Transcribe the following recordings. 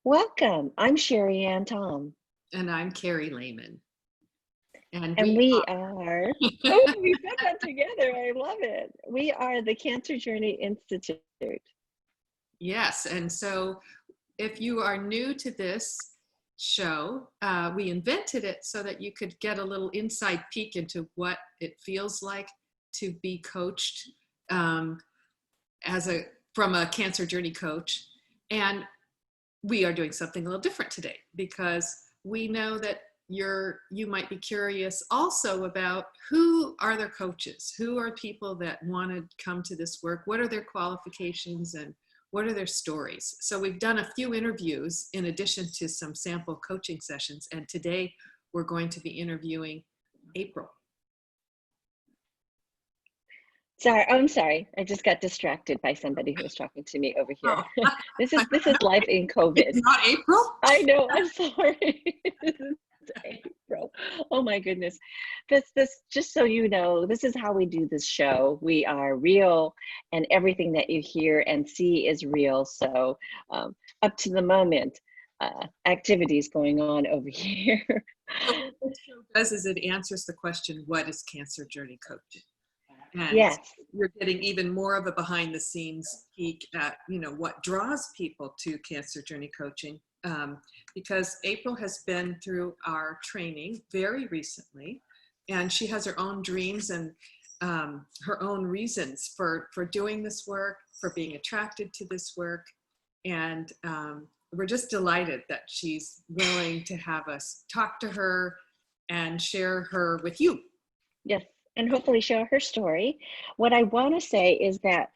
Welcome. I'm Sherry Ann Tom, And I'm Carrie Lehman. And and we we are, we put that together. I love it. We are the Cancer Journey Institute. yes. And so if you are new to this show, we invented it so that you could get a little inside peek into what it feels like to be coached from a cancer journey coach. And we are doing something a little different today because we know that you might be curious also about who are their coaches, who are people that want to come to this work, what are their qualifications, and what are their stories. So we've done a few interviews in addition to some sample coaching sessions, and today we're going to be interviewing April. Sorry, I'm sorry. I just got distracted by somebody who was talking to me over here. Oh. This is life in COVID. It's not April? I know. I'm sorry. This is April. Oh my goodness. This just so you know, this is how we do this show. We are real, and everything that you hear and see is real. So up to the moment, activities going on over here. So what this show does is it answers the question, what is cancer journey coaching? And Yes. you're getting even more of a behind the scenes peek at, what draws people to cancer journey coaching. Because April has been through our training very recently, and she has her own dreams and her own reasons for doing this work, for being attracted to this work. And we're just delighted that she's willing to have us talk to her and share her with you. Yes, and hopefully share her story. What I want to say is that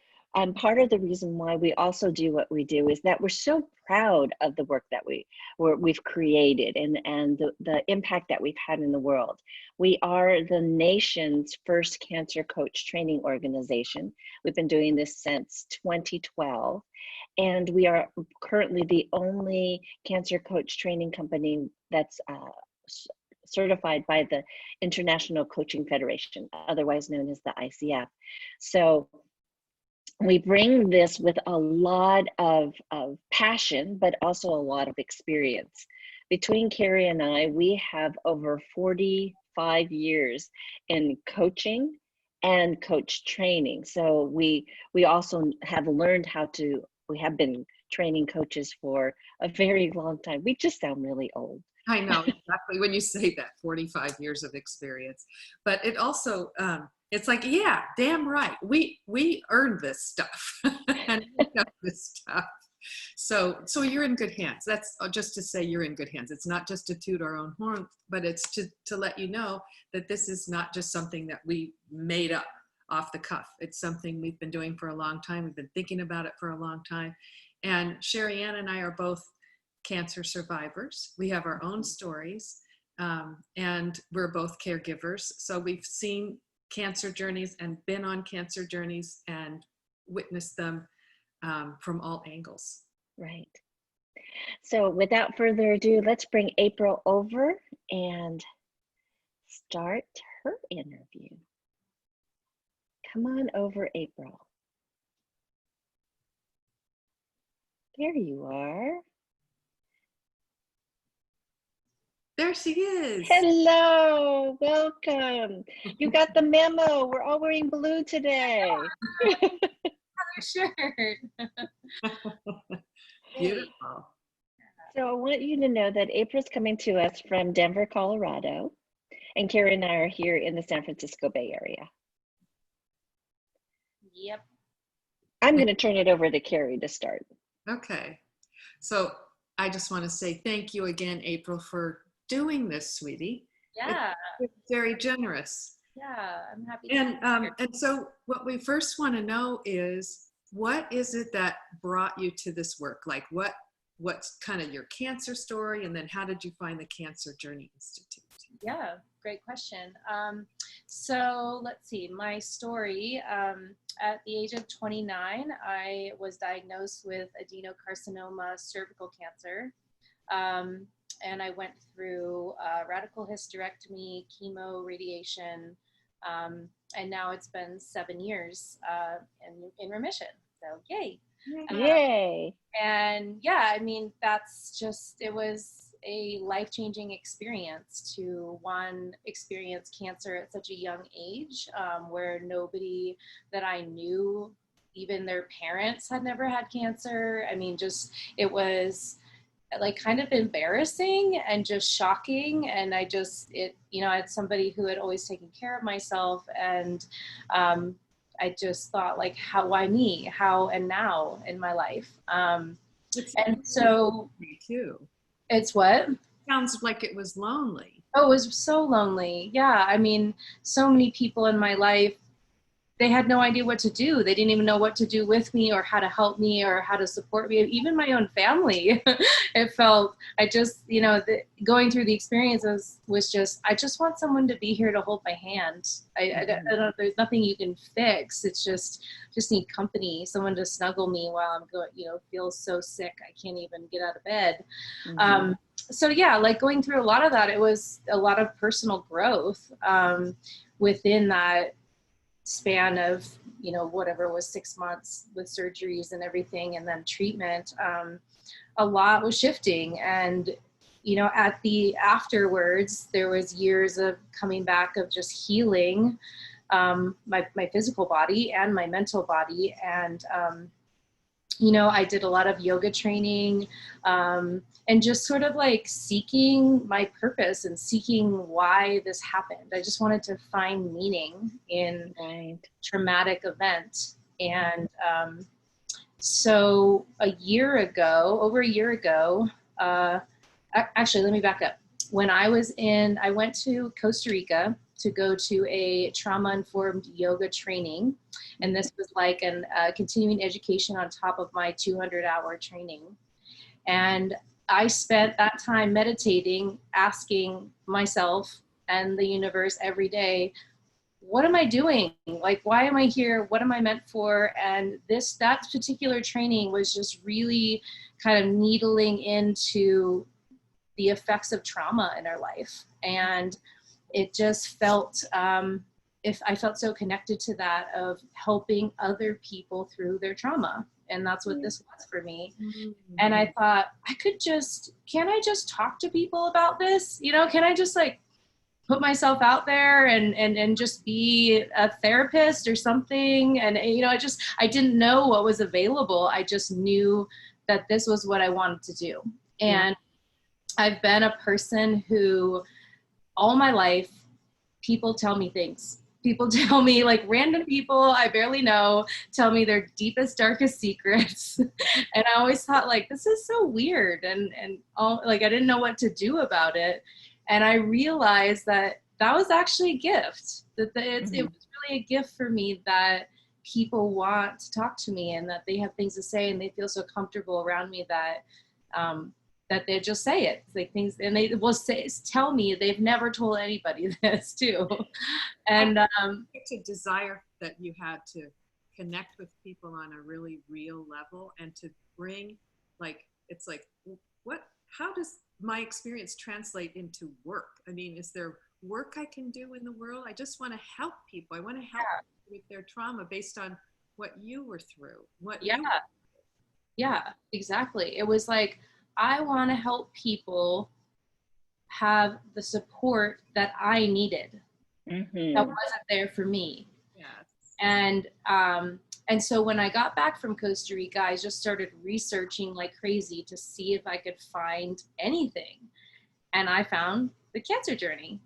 part of the reason why we also do what we do is that we're so proud of the work that we've created and the impact that we've had in the world. We are the nation's first cancer coach training organization. We've been doing this since 2012, and we are currently the only cancer coach training company that's certified by the International Coaching Federation, otherwise known as the ICF. So we bring this with a lot of passion, but also a lot of experience. Between Carrie and I, we have over 45 years in coaching and coach training. So we also have learned we have been training coaches for a very long time. We just sound really old. I know exactly when you say that, 45 years of experience. But it also, it's like, yeah, damn right. We earned this stuff and we know this stuff. So you're in good hands. That's just to say you're in good hands. It's not just to toot our own horn, but it's to let you know that this is not just something that we made up off the cuff. It's something we've been doing for a long time. We've been thinking about it for a long time. And Sherry Ann and I are both cancer survivors. We have our own stories, and we're both caregivers. So we've seen cancer journeys and been on cancer journeys and witnessed them from all angles. Right. So without further ado, let's bring April over and start her interview. Come on over, April. There you are. There she is. Hello, welcome. You got the memo. We're all wearing blue today. Shirt. Beautiful. So I want you to know that April's coming to us from Denver, Colorado, and Carrie and I are here in the San Francisco Bay Area. Yep. I'm going to turn it over to Carrie to start. Okay. So I just want to say thank you again, April, for doing this, sweetie. Yeah. It's very generous. Yeah, I'm happy. And so what we first want to know is, what is it that brought you to this work? Like what's kind of your cancer story, and then how did you find the Cancer Journey Institute? Yeah, great question. So let's see, my story, at the age of 29, I was diagnosed with adenocarcinoma cervical cancer. And I went through radical hysterectomy, chemo, radiation, and now it's been 7 years in remission. So yay. Yay. And yeah, I mean, that's just, it was a life-changing experience to one, experience cancer at such a young age, where nobody that I knew, even their parents, had never had cancer. I mean, just, it was like kind of embarrassing and just shocking. And I just, it, you know, I had somebody who had always taken care of myself, and I just thought, like, how, why me? How and now in my life? And so me too. it's what? Sounds like it was lonely. Oh, it was so lonely. Yeah. I mean, so many people in my life, they had no idea what to do. They didn't even know what to do with me or how to help me or how to support me. Even my own family, it felt, I just, you know, going through the experiences was just, I just want someone to be here to hold my hand. I don't, there's nothing you can fix. It's just need company, someone to snuggle me while I'm going, you know, feel so sick I can't even get out of bed. So yeah, like going through a lot of that, it was a lot of personal growth within that span of, you know, whatever was 6 months with surgeries and everything, and then treatment. A lot was shifting, and you know, at the afterwards, there was years of coming back of just healing my physical body and my mental body. And you know, I did a lot of yoga training and just sort of like seeking my purpose and seeking why this happened. I just wanted to find meaning in traumatic event. And so over a year ago, actually, let me back up. When I went to Costa Rica to go to a trauma-informed yoga training. And this was like a continuing education on top of my 200-hour training. And I spent that time meditating, asking myself and the universe every day, what am I doing? Like, why am I here? What am I meant for? And that particular training was just really kind of needling into the effects of trauma in our life. And it just felt, I felt so connected to that, of helping other people through their trauma. And that's what this was for me. And I thought, can I just talk to people about this? You know, can I just like put myself out there and just be a therapist or something? And, you know, I didn't know what was available. I just knew that this was what I wanted to do. And I've been a person who, all my life, people tell me things. People tell me, like, random people I barely know tell me their deepest, darkest secrets. And I always thought, like, this is so weird. And all, like, I didn't know what to do about it. And I realized that was actually a gift. It was really a gift for me that people want to talk to me and that they have things to say and they feel so comfortable around me that they just say it. It's like things, and they will tell me they've never told anybody this too. And it's a desire that you had to connect with people on a really real level and to bring, like, it's like, how does my experience translate into work? I mean, is there work I can do in the world? I just want to help people. I want to help with their trauma based on what you were through. Yeah, exactly. It was like, I want to help people have the support that I needed that wasn't there for me. Yes. And so when I got back from Costa Rica, I just started researching like crazy to see if I could find anything. And I found the Cancer Journey.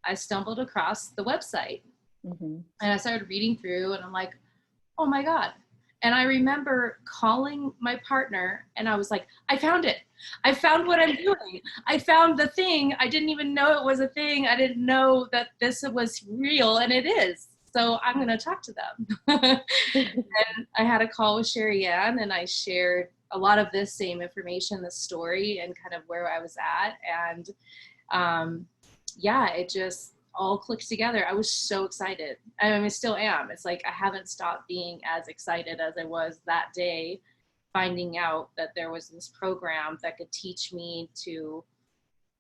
I stumbled across the website and I started reading through, and I'm like, oh my God. And I remember calling my partner and I was like, I found it. I found what I'm doing. I found the thing. I didn't even know it was a thing. I didn't know that this was real, and it is. So I'm going to talk to them. And I had a call with Sherry Ann, and I shared a lot of this same information, the story, and kind of where I was at. And it just all clicked together. I was so excited. I mean, I still am. It's like I haven't stopped being as excited as I was that day, finding out that there was this program that could teach me to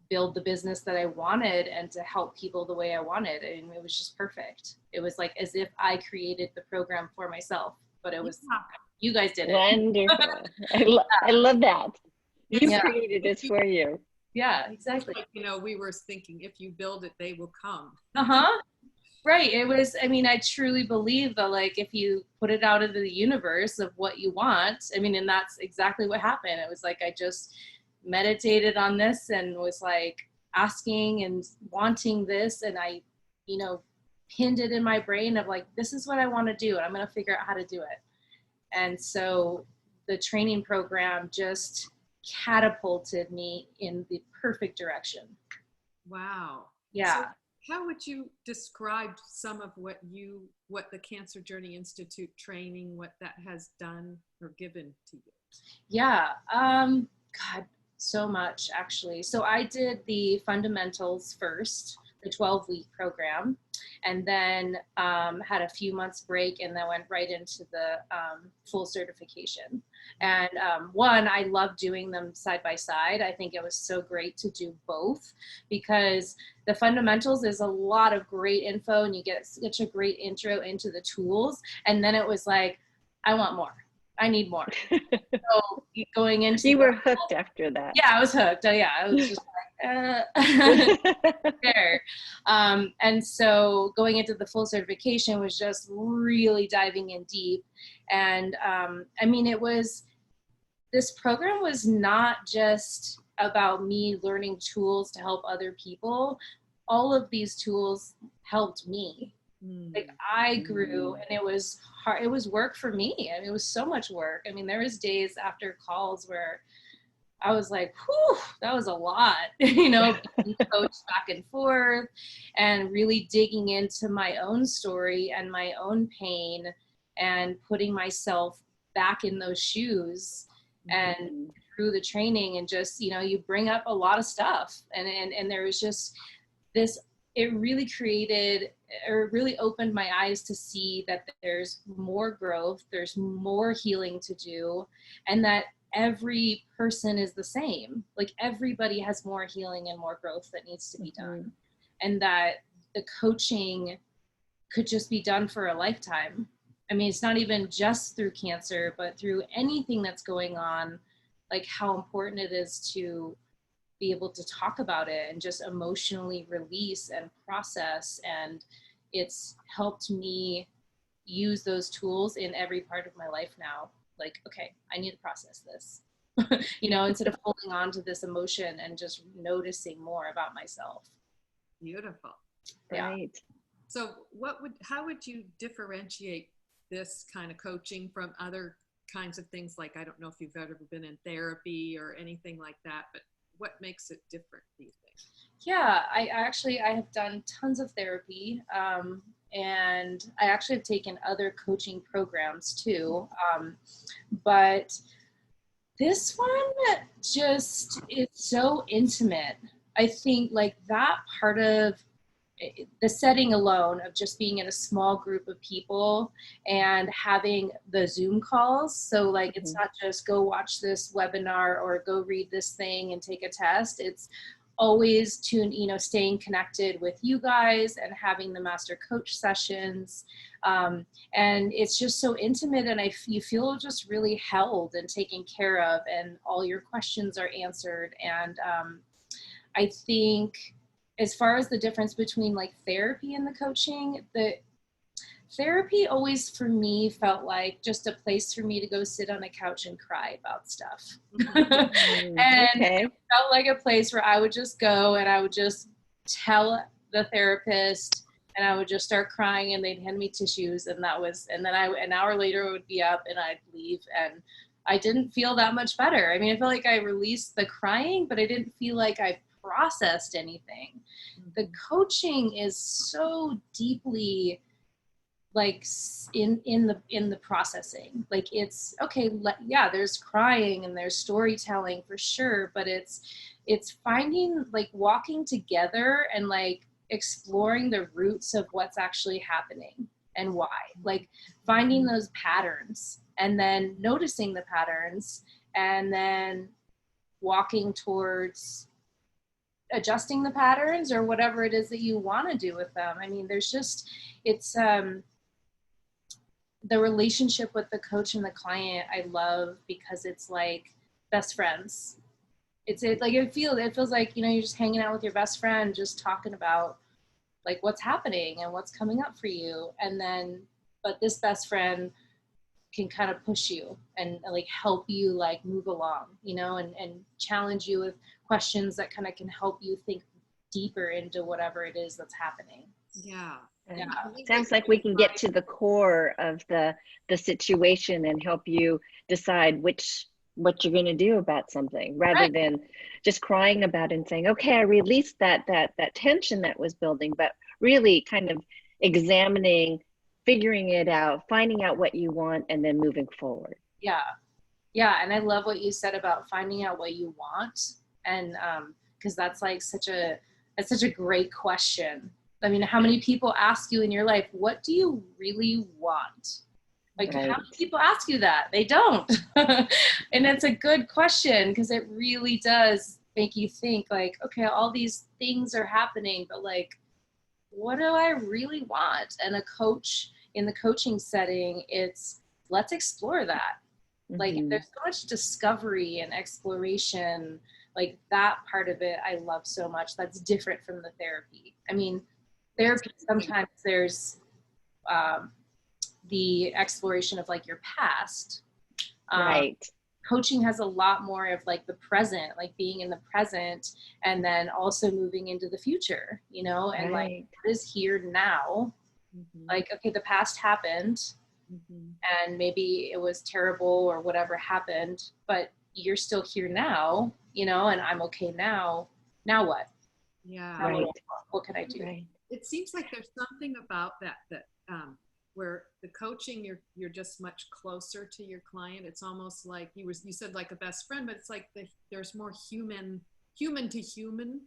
build the business that I wanted and to help people the way I wanted. And it was just perfect. It was like as if I created the program for myself, but it was You guys did it. Wonderful. I love that. You Yes. created this for you. Yeah, exactly. Like, you know, we were thinking, if you build it, they will come. Right. It was, I mean, I truly believe that, like, if you put it out into the universe of what you want, I mean, and that's exactly what happened. It was like I just meditated on this and was like asking and wanting this, and I, you know, pinned it in my brain of like, this is what I want to do, and I'm going to figure out how to do it. And so the training program just catapulted me in the perfect direction. Wow. Yeah. So how would you describe some of what the Cancer Journey Institute training, what that has done or given to you? Yeah. God, so much actually. So I did the fundamentals first, the 12-week program, and then had a few months break, and then went right into the full certification. And one, I love doing them side by side. I think it was so great to do both, because the fundamentals is a lot of great info, and you get such a great intro into the tools. And then it was like, I want more. I need more. So going into You were hooked after that. Yeah, I was hooked. Yeah, I was just there. And so going into the full certification was just really diving in deep. And I mean, this program was not just about me learning tools to help other people. All of these tools helped me. Like I grew, and it was hard. It was work for me. I mean, it was so much work. I mean, there was days after calls where I was like, whew, that was a lot, being coached back and forth and really digging into my own story and my own pain and putting myself back in those shoes and through the training, and just, you bring up a lot of stuff. And there was just this, it really opened my eyes to see that there's more growth, there's more healing to do, and that every person is the same. Like everybody has more healing and more growth that needs to be done. And that the coaching could just be done for a lifetime. I mean, it's not even just through cancer, but through anything that's going on, like how important it is to be able to talk about it and just emotionally release and process. And it's helped me use those tools in every part of my life now. Like, okay, I need to process this, instead of holding on to this emotion and just noticing more about myself. Beautiful. Right. So how would you differentiate this kind of coaching from other kinds of things? Like, I don't know if you've ever been in therapy or anything like that, but what makes it different, do you think? Yeah, I have done tons of therapy, and I actually have taken other coaching programs too. But this one just is so intimate. I think like that part of the setting alone of just being in a small group of people and having the Zoom calls. So like, it's not just go watch this webinar or go read this thing and take a test. It's always staying connected with you guys and having the master coach sessions. And it's just so intimate, and you feel just really held and taken care of, and all your questions are answered. And I think, as far as the difference between like therapy and the coaching, the therapy always for me felt like just a place for me to go sit on a couch and cry about stuff. And it felt like a place where I would just go and I would just tell the therapist, and I would just start crying, and they'd hand me tissues, and then an hour later I would be up and I'd leave, and I didn't feel that much better. I mean, I felt like I released the crying, but I didn't feel like I processed anything. The coaching is so deeply like in the processing. Like, it's okay, there's crying and there's storytelling for sure, but it's finding, like, walking together and like exploring the roots of what's actually happening and why, like finding those patterns and then noticing the patterns and then walking towards adjusting the patterns or whatever it is that you want to do with them. I mean, there's just, it's the relationship with the coach and the client, I love because it's like best friends. It feels like, you know, you're just hanging out with your best friend, just talking about like what's happening and what's coming up for you. And then, but this best friend can kind of push you and like help you like move along, you know, and challenge you with questions that kind of can help you think deeper into whatever it is that's happening. Yeah. Yeah. Sounds like we can get to the core of the situation and help you decide what you're going to do about something, rather Right. than just crying about it and saying, okay, I released that tension that was building, but really kind of examining, figuring it out, finding out what you want, and then moving forward. Yeah. Yeah. And I love what you said about finding out what you want. And because that's like such a great question. I mean, how many people ask you in your life, what do you really want? Like, Right. how many people ask you that? They don't. And it's a good question because it really does make you think like, okay, all these things are happening, but like, what do I really want? And a coach in the coaching setting, it's let's explore that. Like there's so much discovery and exploration, like that part of it I love so much. That's different from the therapy. I mean, therapy, sometimes there's the exploration of like your past. Right. Coaching has a lot more of like the present, like being in the present, and then also moving into the future, you know, and like what is here now. Like, okay, the past happened and maybe it was terrible or whatever happened, but you're still here now, you know, and I'm okay now. Now what? Yeah. Right. What can I do? Right. It seems like there's something about that where the coaching, you're just much closer to your client. It's almost like you said like a best friend, but it's like there's more human to human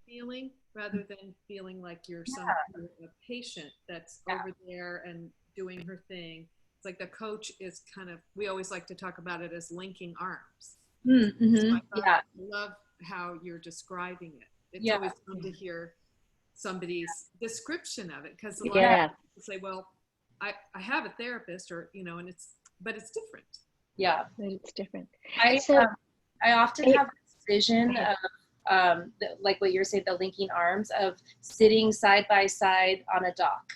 feeling, rather than feeling like you're some kind of a patient that's over there and doing her thing. It's like the coach is kind of, we always like to talk about it as linking arms. So I love how you're describing it. It's always fun to hear somebody's description of it, because a lot of people say, well, I have a therapist, or, you know, and but it's different. Yeah. It's different. I often have this vision of like what you're saying, the linking arms, of sitting side by side on a dock,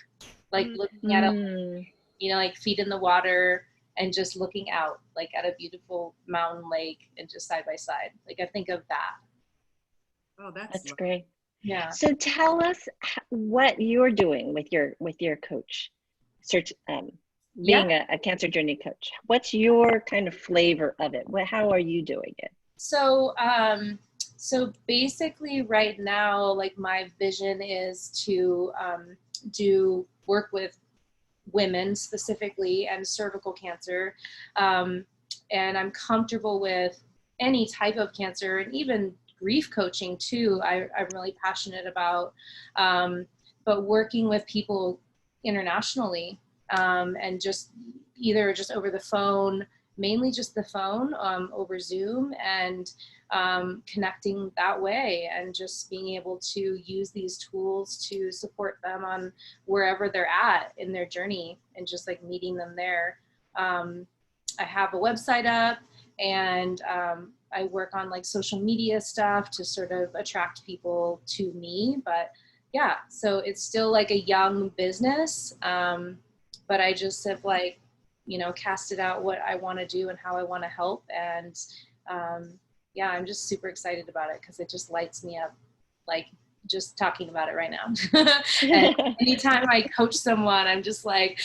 like looking at a, you know, like feet in the water and just looking out like at a beautiful mountain lake and just side by side. Like I think of that. Oh, that's great. Yeah. So tell us what you're doing with your coach, being a cancer journey coach. What's your kind of flavor of it? How are you doing it? So, so basically right now, like my vision is to do work with women specifically and cervical cancer. And I'm comfortable with any type of cancer, and even grief coaching too. I'm really passionate about, but working with people internationally, and just either just over the phone, mainly just the phone, over Zoom, and connecting that way, and just being able to use these tools to support them on wherever they're at in their journey, and just like meeting them there. I have a website up, and I work on like social media stuff to sort of attract people to me. But yeah, so it's still like a young business, but I just have like, you know, casted out what I want to do and how I want to help. And yeah, I'm just super excited about it because it just lights me up, like just talking about it right now. And anytime I coach someone, I'm just like,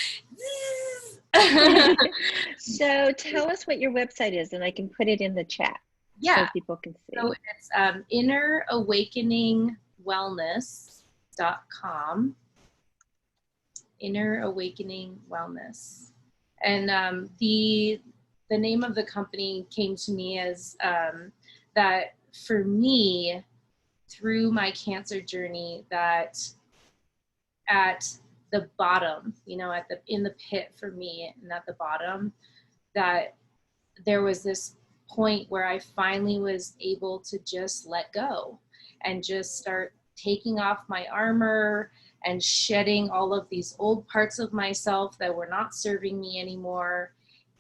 So tell us what your website is, and I can put it in the chat so people can see. So it's innerawakeningwellness.com. Inner Awakening Wellness. And the name of the company came to me as that for me, through my cancer journey, that at the bottom, you know, in the pit for me, and at the bottom, that there was this point where I finally was able to just let go and just start taking off my armor and shedding all of these old parts of myself that were not serving me anymore.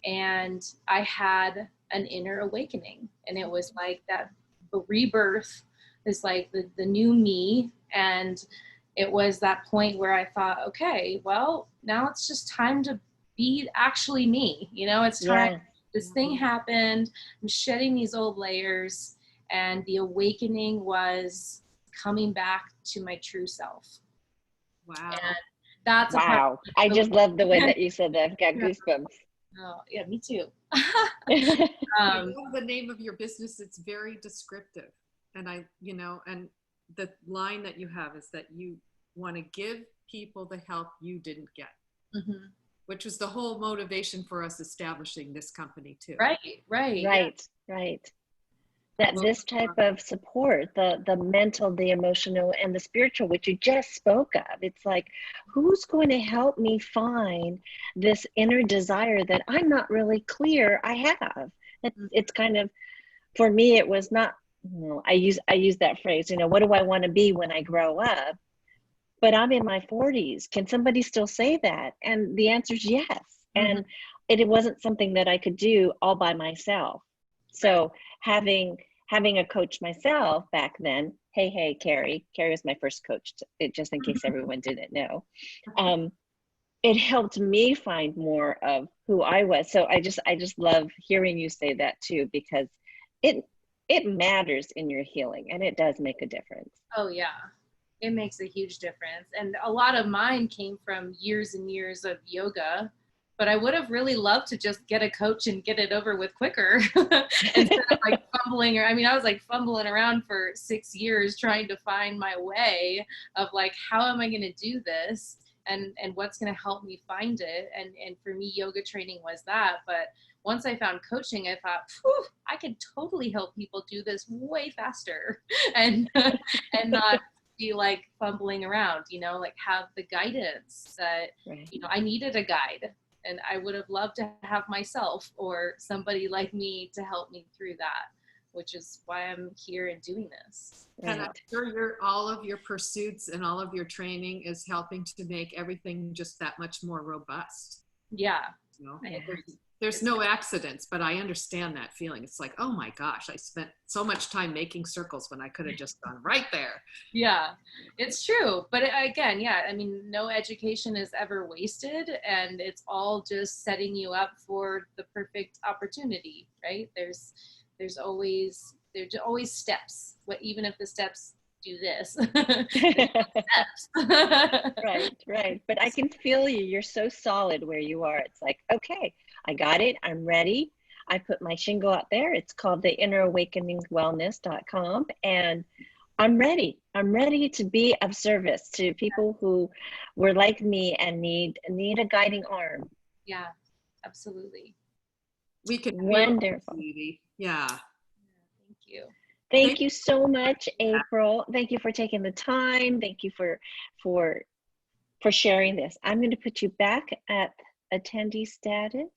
And I had an inner awakening, and it was like that rebirth is like the new me. And it was that point where I thought, okay, well, now it's just time to be actually me. You know, it's time. Yeah. This thing happened. I'm shedding these old layers. And the awakening was coming back to my true self. Wow. And that's a part. Wow. I just love the way that you said that. I've got goosebumps. Oh, yeah, me too. I love the name of your business. It's very descriptive. And and the line that you have is that you want to give people the help you didn't get, which was the whole motivation for us establishing this company too. Right. That this type of support, the mental, the emotional, and the spiritual, which you just spoke of, it's like, who's going to help me find this inner desire that I'm not really clear I have? It's kind of, for me, it was not, I use that phrase, what do I want to be when I grow up? But I'm in my 40s. Can somebody still say that? And the answer is yes. And it wasn't something that I could do all by myself. So having a coach myself back then, hey, Carrie was my first coach, just in case everyone didn't know. It helped me find more of who I was. So I just love hearing you say that too, because it matters in your healing, and it does make a difference. Oh yeah, it makes a huge difference. And a lot of mine came from years and years of yoga, but I would have really loved to just get a coach and get it over with quicker instead of like fumbling. I was like fumbling around for 6 years trying to find my way of like, how am I going to do this? And what's going to help me find it? And for me, yoga training was that. But once I found coaching, I thought, I could totally help people do this way faster and not be like fumbling around, like have the guidance that, I needed a guide, and I would have loved to have myself or somebody like me to help me through that, which is why I'm here and doing this. And I'm sure all of your pursuits and all of your training is helping to make everything just that much more robust. Yeah. There's no accidents, but I understand that feeling. It's like, oh my gosh, I spent so much time making circles when I could have just gone right there. Yeah, it's true. But again, no education is ever wasted, and it's all just setting you up for the perfect opportunity, right? There's always steps. Even if the steps do this. Right. But I can feel you. You're so solid where you are. It's like, okay, I got it. I'm ready. I put my shingle out there. It's called the innerawakeningswellness.com. And I'm ready. I'm ready to be of service to people who were like me and need a guiding arm. Yeah, absolutely. We can. Wonderful. Yeah. Thank you. Thank you so much, April. Thank you for taking the time. Thank you for sharing this. I'm going to put you back at attendee status.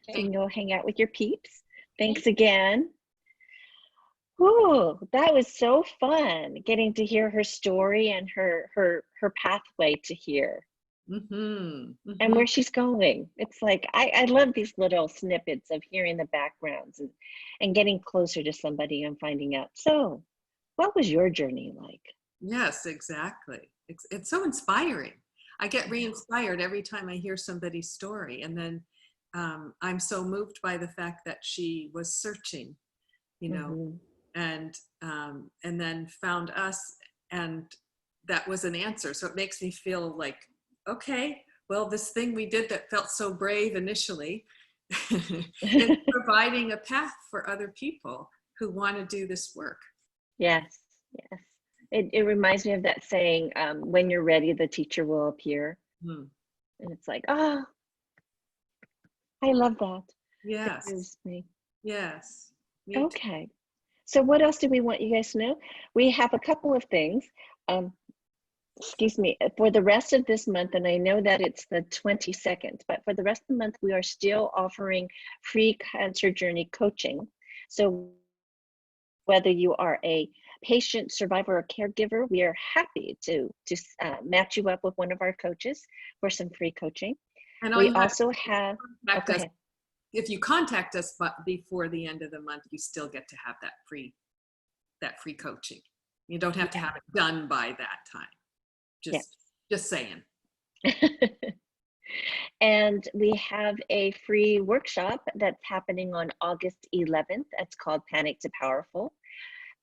So you can go hang out with your peeps. Thanks again. Ooh, that was so fun getting to hear her story and her pathway to here. And where she's going. It's like, I love these little snippets of hearing the backgrounds and getting closer to somebody and finding out, so what was your journey like? Yes, exactly. It's so inspiring. I get re-inspired every time I hear somebody's story. And then I'm so moved by the fact that she was searching, and then found us, and that was an answer. So it makes me feel like, okay, well, this thing we did that felt so brave initially is providing a path for other people who want to do this work. Yes. It reminds me of that saying, when you're ready, the teacher will appear. And it's like, I love that. Yes. It moves me. Yes. Okay. So what else do we want you guys to know? We have a couple of things. Excuse me, for the rest of this month, and I know that it's the 22nd, but for the rest of the month, we are still offering free cancer journey coaching. So whether you are a patient, survivor, or caregiver, we are happy to match you up with one of our coaches for some free coaching. And all We you have also have, contact us. ahead. If you contact us before the end of the month, you still get to have that free coaching. You don't have to have it done by that time. Just saying. And we have a free workshop that's happening on August 11th. It's called Panic to Powerful.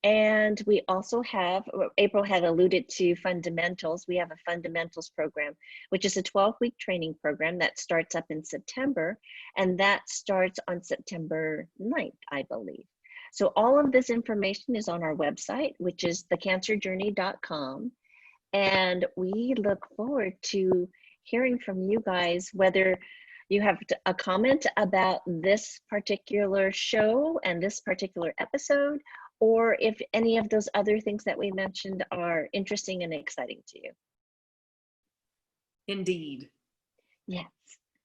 And we also have, April had alluded to fundamentals. We have a fundamentals program, which is a 12-week training program that starts up in September. And that starts on September 9th, I believe. So all of this information is on our website, which is thecancerjourney.com. And we look forward to hearing from you guys, whether you have a comment about this particular show and this particular episode, or if any of those other things that we mentioned are interesting and exciting to you. Indeed. Yes.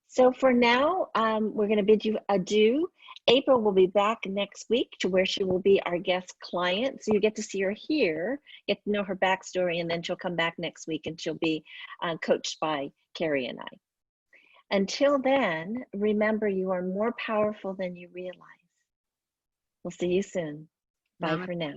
So for now, we're going to bid you adieu. April will be back next week to where she will be our guest client. So you get to see her here, get to know her backstory, and then she'll come back next week and she'll be coached by Carrie and I. Until then, remember you are more powerful than you realize. We'll see you soon. Bye for now.